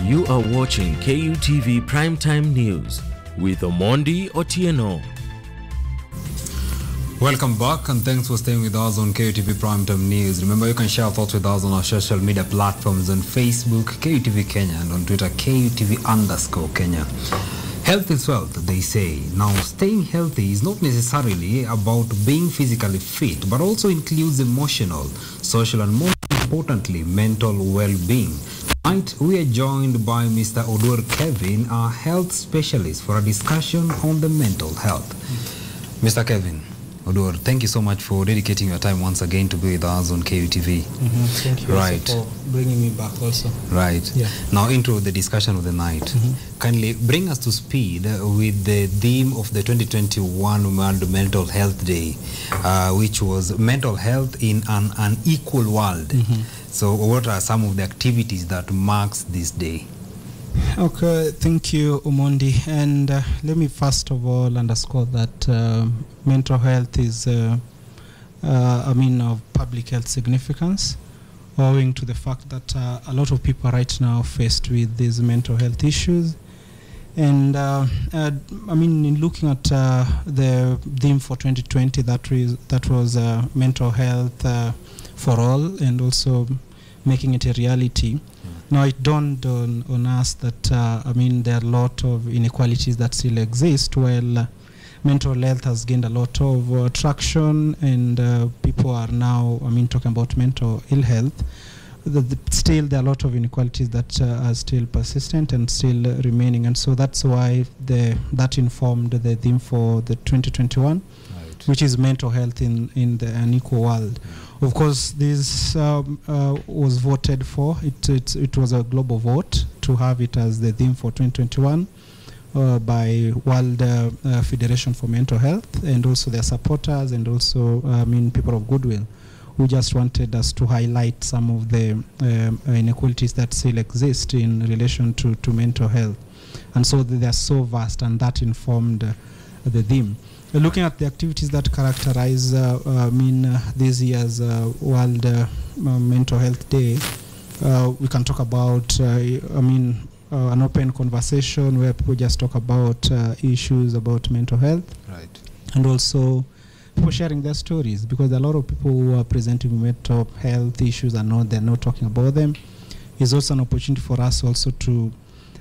You are watching KUTV Primetime News with Omondi Otieno. Welcome back and thanks for staying with us on KUTV Primetime News. Remember, you can share thoughts with us on our social media platforms on Facebook, KUTV Kenya, and on Twitter, KUTV_Kenya. Health is wealth, they say. Now, staying healthy is not necessarily about being physically fit, but also includes emotional, social, and most importantly, mental well-being. Tonight, we are joined by Mr. Oduor Kevin, our health specialist, for a discussion on the mental health. Mr. Kevin Oduor, thank you so much for dedicating your time once again to be with us on KUTV. Thank you right. for bringing me back also. Right. Yeah. Now into the discussion of the night. Kindly bring us to speed with the theme of the 2021 World Mental Health Day, which was mental health in an unequal world. So what are some of the activities that marks this day? Okay, thank you, Omondi. And let me first of all underscore that mental health is, of public health significance, owing to the fact that a lot of people right now are faced with these mental health issues. And in looking at the theme for 2020, that was mental health for all, and also making it a reality. Now, it dawned on us that, there are a lot of inequalities that still exist, while mental health has gained a lot of traction, and people are now, talking about mental ill health. Still, there are a lot of inequalities that are still persistent and still remaining, and so that's why that informed the theme for the 2021, which is mental health in the unequal world. Of course, this was voted for. It was a global vote to have it as the theme for 2021 by World Federation for Mental Health, and also their supporters, and also people of goodwill, who just wanted us to highlight some of the inequalities that still exist in relation to mental health. And so they are so vast, and that informed the theme. Looking at the activities that characterize this year's World Mental Health Day, we can talk about an open conversation where people just talk about issues about mental health, right? And also people sharing their stories, because there are a lot of people who are presenting with mental health issues and they're not talking about them. It's also an opportunity for us also to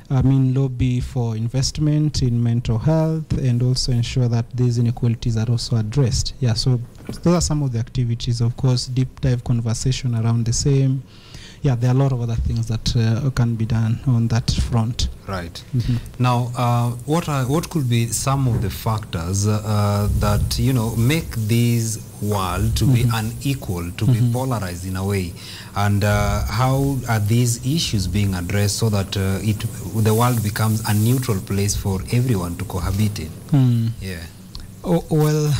lobby for investment in mental health, and also ensure that these inequalities are also addressed. Yeah, so those are some of the activities. Of course, deep dive conversation around the same. Yeah, there are a lot of other things that can be done on that front. Right. Now, what could be some of the factors that make this world to be unequal, to be polarized in a way, and how are these issues being addressed so that the world becomes a neutral place for everyone to cohabit in? Yeah. Oh, well.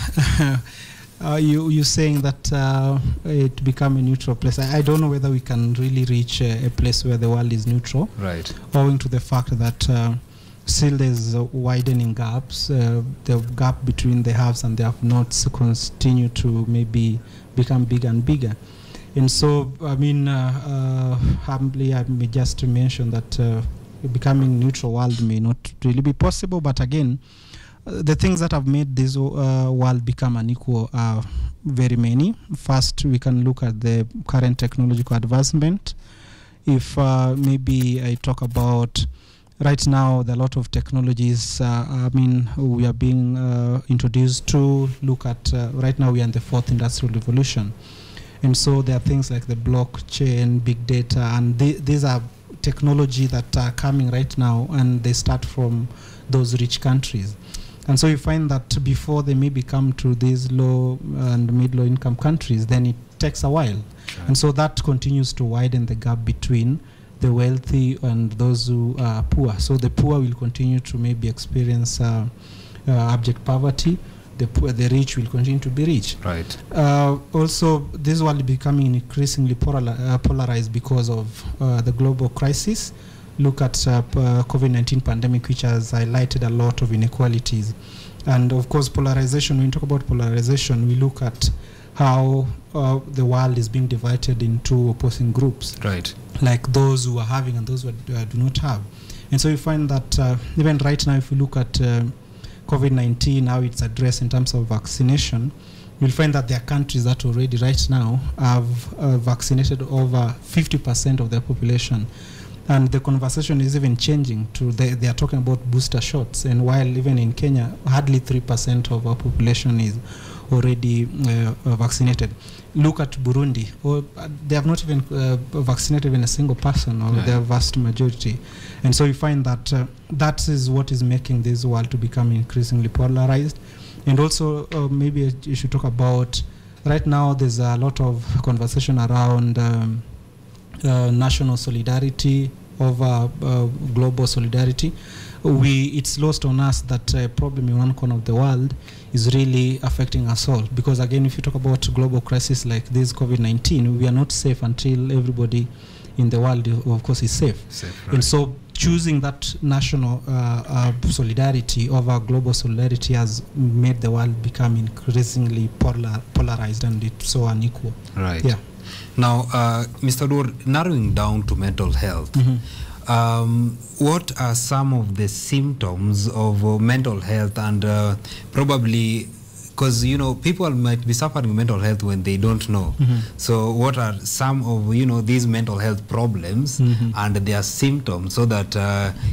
You saying that it become a neutral place. I don't know whether we can really reach a place where the world is neutral. Right. Owing to the fact that still there's widening gaps. The gap between the haves and the have-nots continue to maybe become bigger and bigger. And so, humbly, I may just mention that becoming neutral world may not really be possible. But again, the things that have made this world become unequal are very many. First, we can look at the current technological advancement. If maybe I talk about right now, there are a lot of technologies we are being introduced to. Look at right now we are in the 4th industrial revolution. And so there are things like the blockchain, big data, and these are technology that are coming right now, and they start from those rich countries. And so you find that before they maybe come to these low and mid-low income countries, then it takes a while. Sure. And so that continues to widen the gap between the wealthy and those who are poor. So the poor will continue to maybe experience abject poverty. The rich will continue to be rich. Right. Also, this world is becoming increasingly polarized because of the global crisis. Look at COVID-19 pandemic, which has highlighted a lot of inequalities. And of course, polarization, when we talk about polarization, we look at how the world is being divided into opposing groups, Right. like those who are having and those who do not have. And so you find that even right now, if you look at COVID-19, how it's addressed in terms of vaccination, you'll find that there are countries that already right now have vaccinated over 50% of their population. And the conversation is even changing to they are talking about booster shots. And while even in Kenya, hardly 3% of our population is already vaccinated. Look at Burundi. They have not even vaccinated even a single person, or the vast majority. And so you find that that is what is making this world to become increasingly polarized. And also, maybe you should talk about, right now there's a lot of conversation around national solidarity over global solidarity. It's lost on us that a problem in one corner of the world is really affecting us all. Because again, if you talk about global crisis like this COVID-19, we are not safe until everybody in the world, of course, is safe. Right. And so choosing that national solidarity over global solidarity has made the world become increasingly polarized, and it's so unequal. Right. Yeah. Now, Mr. Oduor, narrowing down to mental health, what are some of the symptoms of mental health, and probably, because, you know, people might be suffering mental health when they don't know. So what are some of, you know, these mental health problems and their symptoms, so that,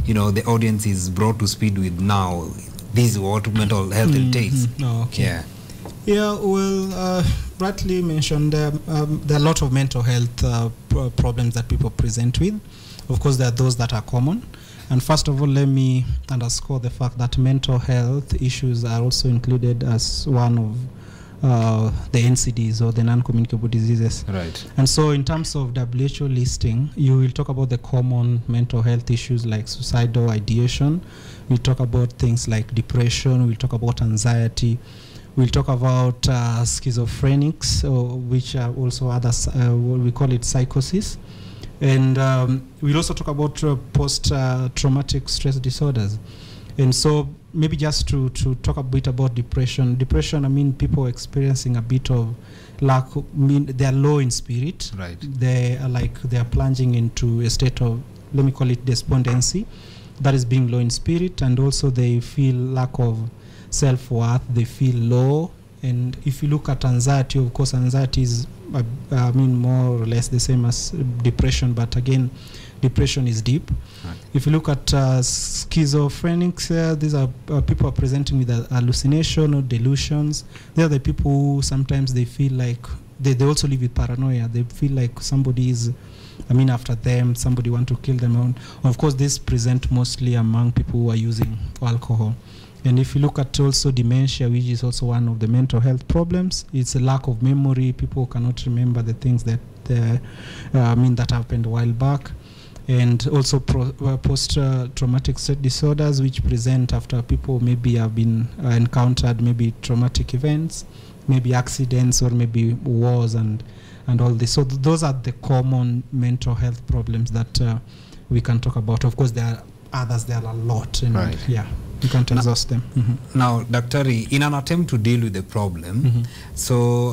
you know, the audience is brought to speed with now, this is what mental health entails. Oh, okay. Yeah. Yeah, well, rightly mentioned, there are a lot of mental health problems that people present with. Of course, there are those that are common. And first of all, let me underscore the fact that mental health issues are also included as one of the NCDs, or the non-communicable diseases. Right. And so in terms of WHO listing, you will talk about the common mental health issues like suicidal ideation. We'll talk about things like depression. We'll talk about anxiety. We'll talk about schizophrenics, which are also others, we call it psychosis. And we'll also talk about post-traumatic stress disorders. And so maybe just to talk a bit about depression. Depression, I mean, people experiencing a bit of lack, they are low in spirit. Right. They are plunging into a state of, let me call it despondency, that is being low in spirit. And also they feel lack of self-worth, they feel low. And if you look at anxiety, of course, anxiety is, more or less the same as depression, but again, depression is deep. Right. If you look at schizophrenics, these are people are presenting with hallucination or delusions. They are the people who sometimes they feel like, they also live with paranoia. They feel like somebody is, after them, somebody want to kill them. And of course, this present mostly among people who are using alcohol. And if you look at also dementia, which is also one of the mental health problems, it's a lack of memory. People cannot remember the things that that happened a while back. And also post-traumatic stress disorders, which present after people maybe have been encountered maybe traumatic events, maybe accidents, or maybe wars and all this. So those are the common mental health problems that we can talk about. Of course, there are others, there are a lot. And right. Yeah. You can't exhaust them. Now, Daktari, in an attempt to deal with the problem, so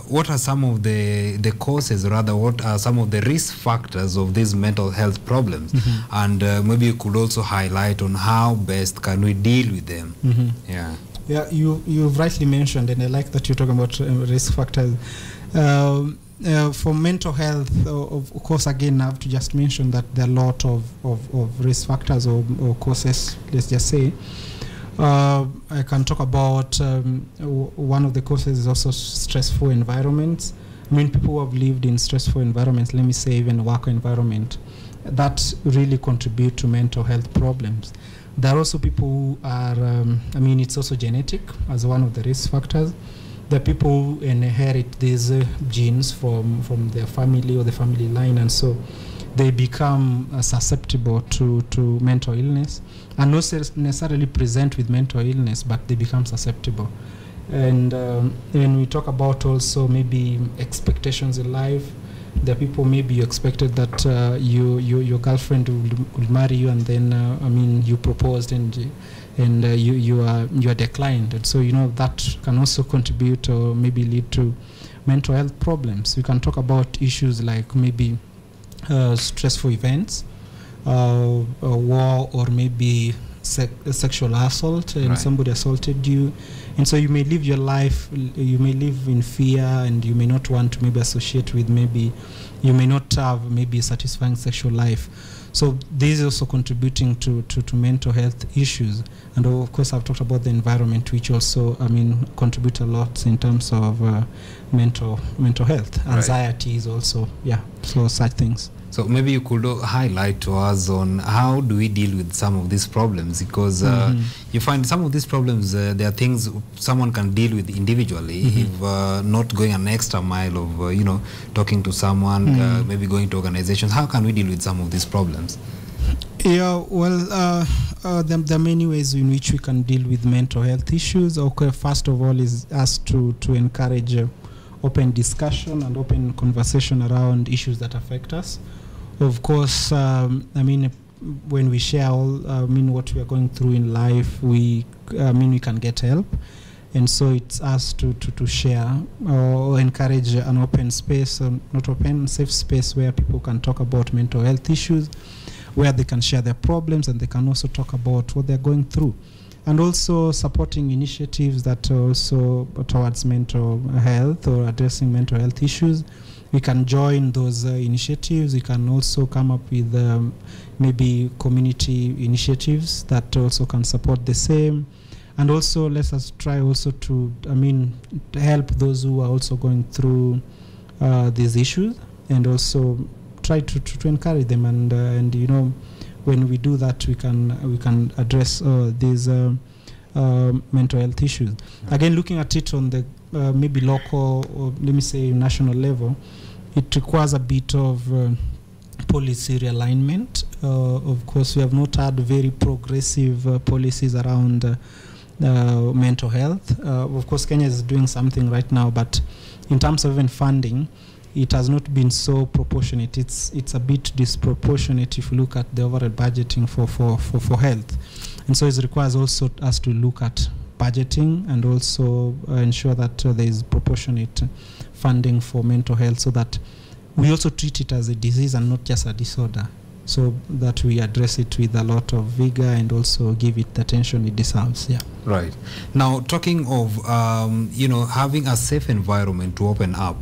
what are some of the causes, or rather, what are some of the risk factors of these mental health problems? And maybe you could also highlight on how best can we deal with them. Yeah. Yeah, you've rightly mentioned, and I like that you're talking about risk factors. For mental health, of course, again, I have to just mention that there are a lot of risk factors or causes, let's just say. I can talk about one of the causes is also stressful environments. People who have lived in stressful environments, let me say even work environment, that really contribute to mental health problems. There are also people who are, it's also genetic as one of the risk factors. The people who inherit these genes from their family or the family line, and so they become susceptible to mental illness, and not necessarily present with mental illness, but they become susceptible. And we talk about also maybe expectations in life. There are people maybe you expected that your girlfriend will marry you, and then you proposed and you are declined, and so that can also contribute or maybe lead to mental health problems. We can talk about issues like maybe stressful events, war, or maybe sexual assault, and somebody assaulted you, and so you may live your life, you may live in fear, and you may not want to maybe associate with, maybe you may not have maybe a satisfying sexual life. So this is also contributing to mental health issues. And of course I've talked about the environment, which also contribute a lot in terms of mental health. Anxiety is also so such things. So maybe you could highlight to us on how do we deal with some of these problems, because you find some of these problems, there are things someone can deal with individually, if not going an extra mile of talking to someone, maybe going to organizations. How can we deal with some of these problems? Yeah, well, there are many ways in which we can deal with mental health issues. Okay, first of all is us to encourage open discussion and open conversation around issues that affect us. Of course, when we share all, what we are going through in life, we can get help, and so it's us to share or encourage an open space, not open, safe space where people can talk about mental health issues, where they can share their problems and they can also talk about what they're going through. And also supporting initiatives that are also towards mental health or addressing mental health issues. We can join those initiatives. We can also come up with maybe community initiatives that also can support the same. And also let us try also to, help those who are also going through these issues, and also try to encourage them. And when we do that, we can address these mental health issues. Again, looking at it on the maybe local or let me say national level, it requires a bit of policy realignment. Of course, we have not had very progressive policies around mental health. Of course, Kenya is doing something right now, but in terms of even funding, it has not been so proportionate. It's a bit disproportionate if you look at the overall budgeting for health. And so it requires also us to look at budgeting and also ensure that there is proportionate funding for mental health, so that we also treat it as a disease and not just a disorder, so that we address it with a lot of vigor and also give it the attention it deserves. Yeah. Right. Now, talking of having a safe environment to open up,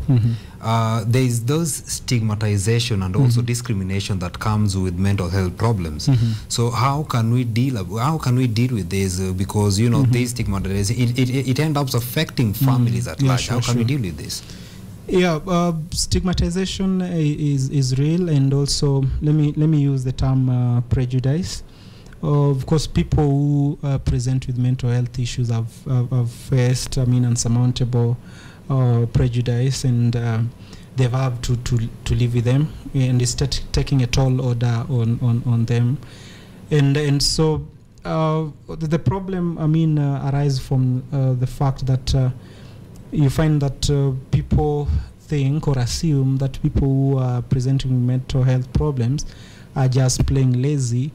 there is those stigmatization and also discrimination that comes with mental health problems. So how can we deal with this? Because this stigmatization, it ends up affecting families at large. How can we deal with this? Yeah, stigmatization is real, and also let me use the term prejudice. Of course, people who present with mental health issues have faced unsurmountable prejudice, and they've had to live with them, and it's taking a toll on them, and so the problem arises from the fact that you find that people think or assume that people who are presenting with mental health problems are just playing lazy,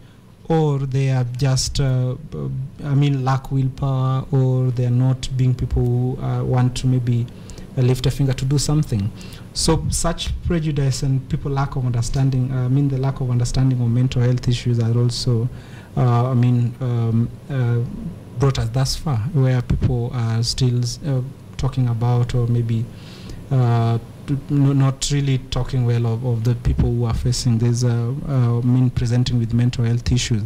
or they are just lack willpower, or they are not being people who want to maybe lift a finger to do something. So such prejudice and people lack of understanding, the lack of understanding of mental health issues are also brought us thus far, where people are still talking about, or maybe not really talking well of the people who are facing this presenting with mental health issues.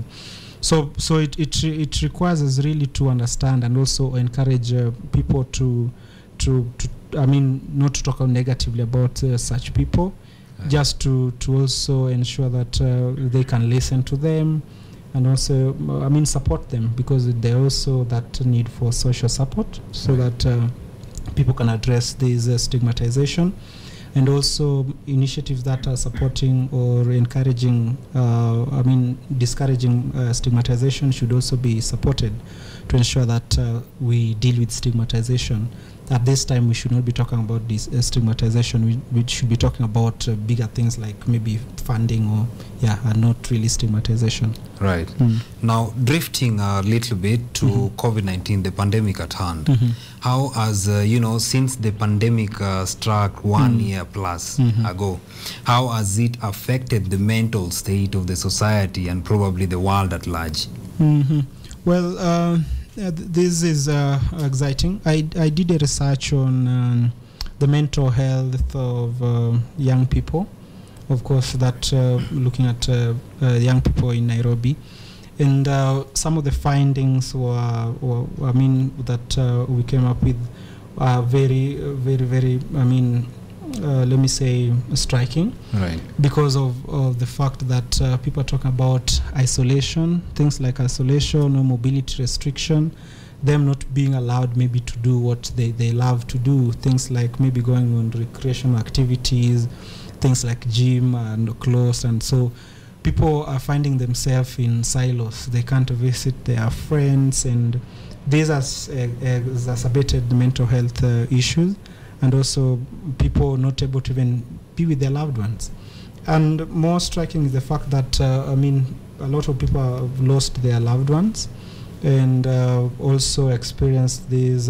So it requires us really to understand and also encourage people to not to talk negatively about such people, just to also ensure that they can listen to them, and also support them, because there also that need for social support, so that people can address this stigmatization, and also initiatives that are supporting or encouraging, discouraging stigmatization should also be supported, to ensure that we deal with stigmatization at this time we should not be talking about this stigmatization. We should be talking about bigger things like maybe funding or and not really stigmatization. Right. Now, drifting a little bit to COVID-19, the pandemic at hand. How has since the pandemic struck 1 year plus ago, how has it affected the mental state of the society and probably the world at large? Well, this is exciting. I did a research on the mental health of young people, of course, that looking at young people in Nairobi. And some of the findings were that we came up with very, very, very, let me say, striking. Right. Because of the fact that people are talking about isolation, things like isolation or mobility restriction, them not being allowed maybe to do what they love to do, things like maybe going on recreational activities, things like gym and clothes, and so people are finding themselves in silos. They can't visit their friends, and these has exacerbated the mental health issues, and also people not able to even be with their loved ones. And more striking is the fact that a lot of people have lost their loved ones, and also experienced these.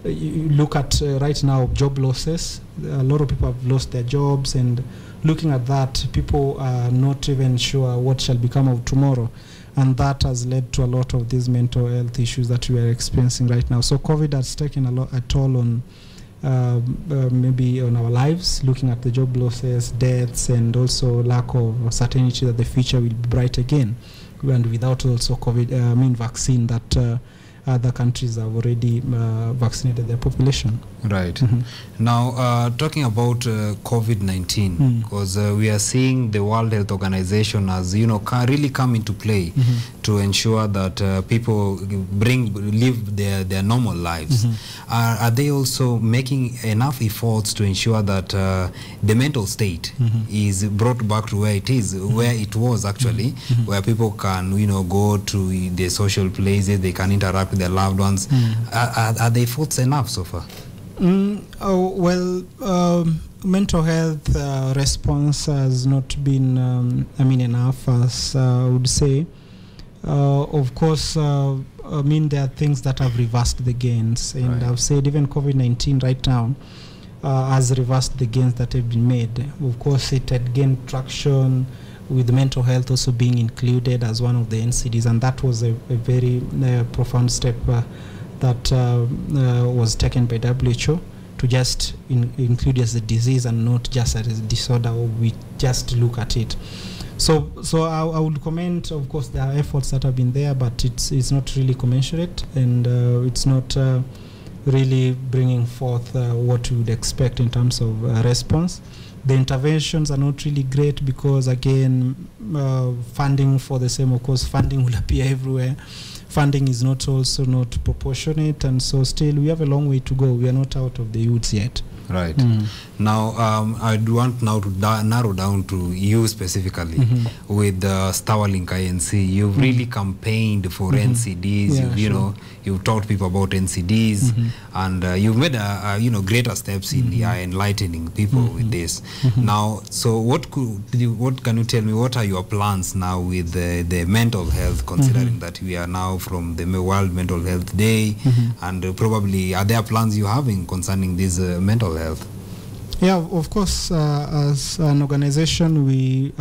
You look at right now job losses. A lot of people have lost their jobs, and looking at that, people are not even sure what shall become of tomorrow, and that has led to a lot of these mental health issues that we are experiencing right now. So COVID has taken a toll on maybe on our lives, looking at the job losses, deaths, and also lack of certainty that the future will be bright again, and without also COVID vaccine that other countries have already vaccinated their population. Right. Now, talking about COVID-19, because we are seeing the World Health Organization as, really come into play to ensure that people live their normal lives. Are they also making enough efforts to ensure that the mental state is brought back to where it is, where it was actually, where people can, go to the social places, they can interact with their loved ones? Are the efforts enough so far? Mental health response has not been, enough, as I would say. Of course, there are things that have reversed the gains, and I've said even COVID-19 right now has reversed the gains that have been made. Of course, it had gained traction with mental health also being included as one of the NCDs, and that was a very profound step that was taken by WHO to just include as a disease and not just as a disorder, or we just look at it. So I would comment, of course, there are efforts that have been there, but it's not really commensurate, and it's not really bringing forth what we would expect in terms of response. The interventions are not really great because, again, funding for the same, of course, funding will appear everywhere. Funding is not proportionate, and so still we have a long way to go. We are not out of the woods yet. Right. Now, I want now to narrow down to you specifically with Starlink INC. You've really campaigned for NCDs. You've taught people about NCDs, and you've made greater steps in enlightening people with this. Now, so what can you tell me? What are your plans now with the mental health, considering that we are now from the World Mental Health Day, and probably are there plans you having concerning this mental health? Yeah, of course, as an organization, we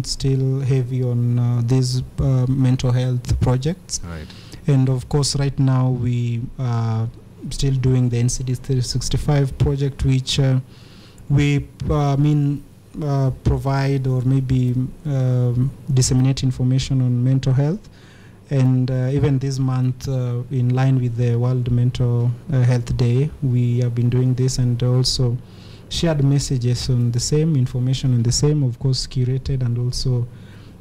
still heavy on these mental health projects. Right. And of course, right now we are still doing the NCD 365 project, which we provide or maybe disseminate information on mental health. And even this month, in line with the World Mental Health Day, we have been doing this, and also shared messages on the same, information on the same, of course, curated and also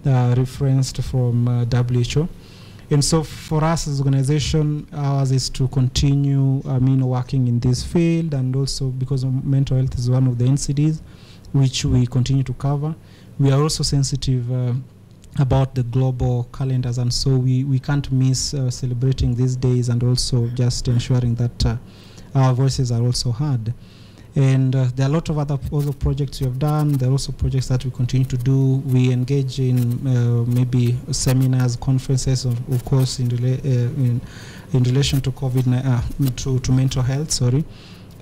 referenced from WHO. And so for us as an organization, ours is to continue working in this field, and also because mental health is one of the NCDs which we continue to cover. We are also sensitive about the global calendars, and so we can't miss celebrating these days, and also just ensuring that our voices are also heard. And there are a lot of other projects we have done. There are also projects that we continue to do. We engage in maybe seminars, conferences, of course, in relation to to mental health. Sorry,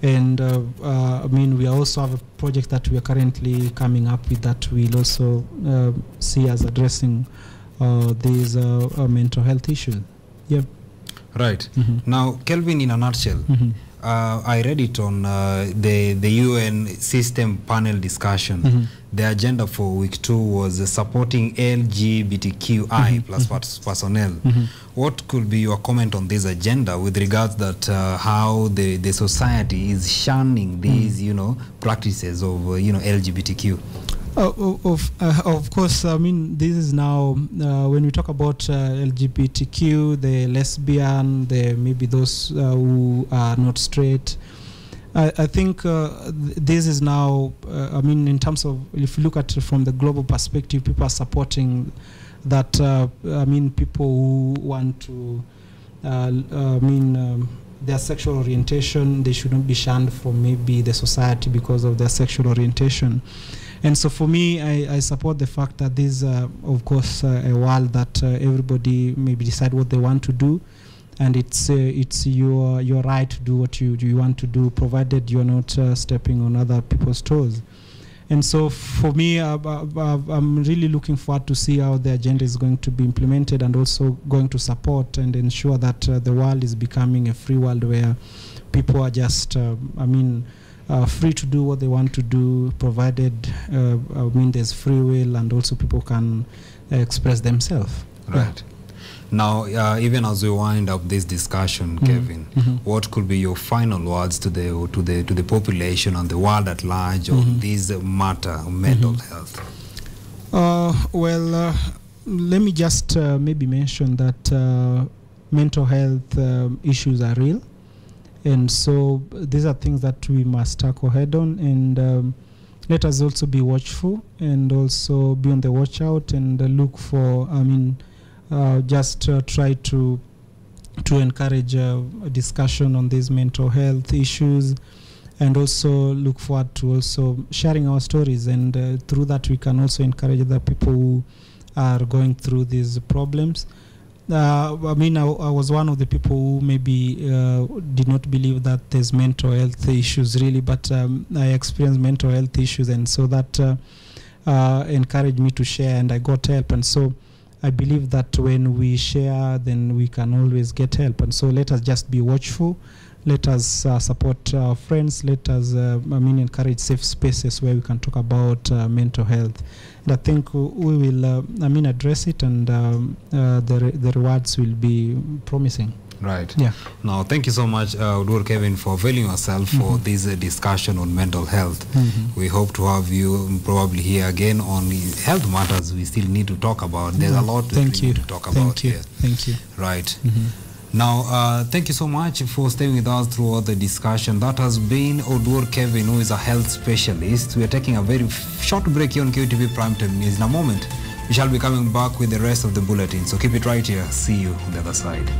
and I mean, we also have a project that we are currently coming up with that we'll also see as addressing these mental health issues. Yeah. Right. Now, Kelvin, in a nutshell. I read it on the UN system panel discussion. The agenda for week 2 was supporting LGBTQI plus personnel. What could be your comment on this agenda with regards that how the society is shunning these practices of LGBTQ? Of course, I mean, this is now when we talk about LGBTQ, the lesbian, maybe those who are not straight. I think this is now, I mean, in terms of, if you look at it from the global perspective, people are supporting that, I mean, people who want to, their sexual orientation, they should not be shunned from maybe the society because of their sexual orientation. And so for me, I support the fact that this is, of course, a world that everybody maybe decide what they want to do, and it's your right to do what you want to do, provided you're not stepping on other people's toes. And so for me, I'm really looking forward to see how the agenda is going to be implemented, and also going to support and ensure that the world is becoming a free world where people are just, free to do what they want to do, provided there's free will, and also people can express themselves. Right. Now, even as we wind up this discussion, Kevin, what could be your final words to the population and the world at large on this matter of mental health? Let me just maybe mention that mental health issues are real. And so these are things that we must tackle head on, and let us also be watchful and also be on the watch out and look for, try to encourage a discussion on these mental health issues, and also look forward to also sharing our stories, and through that we can also encourage other people who are going through these problems. I was one of the people who maybe did not believe that there's mental health issues really, but I experienced mental health issues, and so that encouraged me to share, and I got help. And so I believe that when we share, then we can always get help. And so let us just be watchful. Let us support our friends. Let us, encourage safe spaces where we can talk about mental health. And I think we will, address it, and the rewards will be promising. Right. Yeah. Now, thank you so much, Oduor Kevin, for availing yourself for this discussion on mental health. We hope to have you probably here again on health matters we still need to talk about. There's a lot we need to talk about here. Thank you. Right. Now, thank you so much for staying with us throughout the discussion. That has been Oduor Kevin, who is a health specialist. We are taking a very short break here on KUTV Primetime News. In a moment, we shall be coming back with the rest of the bulletin. So keep it right here. See you on the other side.